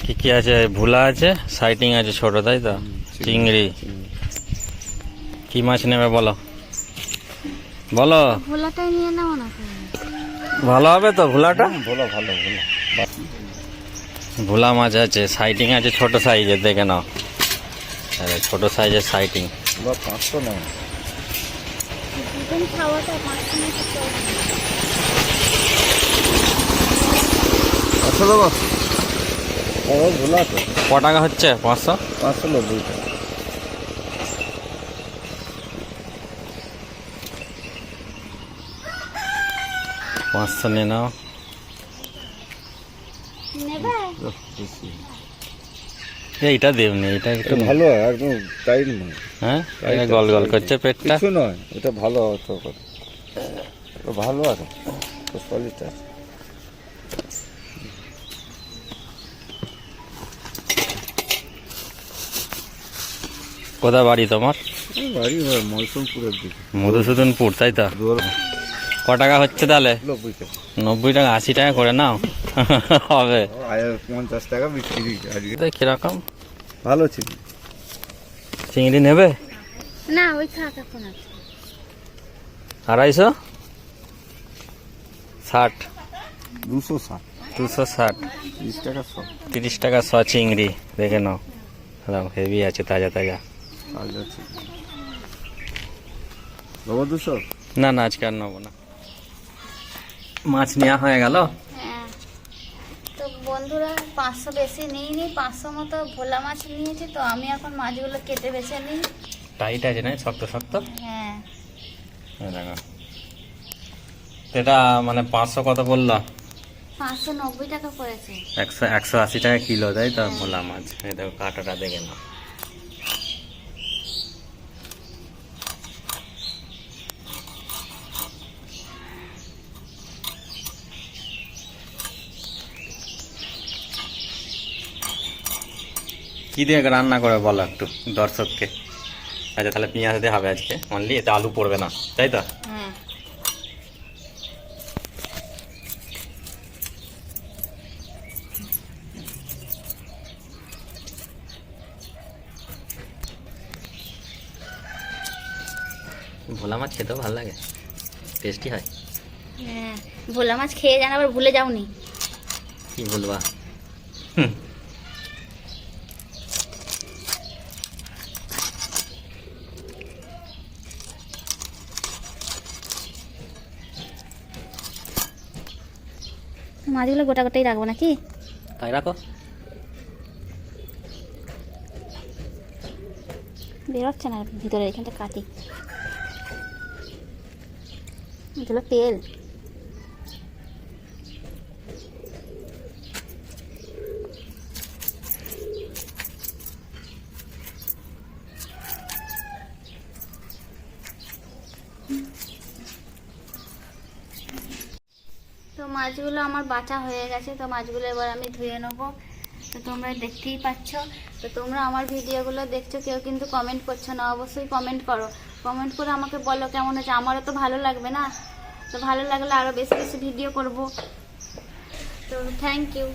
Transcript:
কি কি আছে? ভোলা আছে, সাইটিং আছে ছোট, তাই তো? চিংড়ি। কি মাছ নেবে বলো বলো। ভোলাটাই নিয়ে নাও না। ভালো হবে তো ভোলাটা? ভোলা ভালো, ভোলা ভোলা মাছ আছে, সাইটিং আছে ছোট সাইজের, দেখে নাও। আরে ছোট সাইজের সাইটিং। 500 নয়। দুজন খাওয়াটা 500 টাকা। আচ্ছা বাবা, ভোলা তো ক টাকা হচ্ছে? 500? 590 টাকা। পাঁচশো নিয়ে নাও। নেবে? এইটা দেবনি, এটা একটু ভালো একদম টাইট নয়। হ্যাঁ, এটা গল গল করছে পেটটা। কিছু নয়, এটা ভালো তো ভালো আছে তো, সলিড আছে। কোথায় বাড়ি তোমার? বাড়ি হয় মৌসুমপুরের দিকে। মধুসূদনপুর, তাই তো? ক টাকা হচ্ছে তাহলে? 90 টাকা। 90 টাকা, 80 টাকা করে নাও। হবে। 50 টাকা বিক্রি আজকে। কিরকম ভালো ছিল। চিংড়ি নেবে? না, ওই থাক এখন আছে। 250? 60? 260। 260? 30 টাকা 100। 30 টাকা 100 চিংড়ি, দেখে নাও। হেভি আছে, তাজা তাজা। তাজা আছে বাবা। 200? না না, আজকে আর নেবো না। মাছ নেওয়া হয়ে গেল। হ্যাঁ, তো বন্ধুরা 500 বেশি নিইনি, 500 মতো ভোলা মাছ নিয়েছি। তো আমি এখন মাছগুলো কেটে বেছে নিই। টাইট আছে না, শক্ত শক্ত। হ্যাঁ, এই দেখো। এটা মানে 500 কত বললো? 590 টাকা পড়েছে। 180 টাকা কিলো, তাই তো? ভোলা মাছ। এই দেখো কাঁটাটা দেখে নাও। কি দিয়ে রান্না করে বলো একটু দর্শককে। আচ্ছা, তাহলে পেঁয়াজ দিয়ে হবে আজকে অনলি, এতে আলু পড়বে না, তাই তো? হ্যাঁ, ভোলা মাছ খেতেও ভালো লাগে, টেস্টি হয়। হ্যাঁ, ভোলা মাছ খেয়ে জান, আবার ভুলে যাওনি। কি বলবা? মাছগুলো গোটা গোটাই রাখবো নাকি? তাই রাখো। বেরোচ্ছে না ভিতরে, এখানটা কাটি। এগুলো তেল। তো মাছগুলো আমার বাটা হয়ে গেছে। তো মাছগুলো এবার আমি ধুয়ে নেবো। তো তোমরা দেখতেই পাচ্ছ। তো তোমরা আমার ভিডিওগুলো দেখছো, কেউ কিন্তু কমেন্ট করছো না। অবশ্যই কমেন্ট করো, কমেন্ট করে আমাকে বলো কেমন হচ্ছে। আমারও তো ভালো লাগবে না? তো ভালো লাগলে আরও বেশি বেশি ভিডিও করব। তো থ্যাংক ইউ।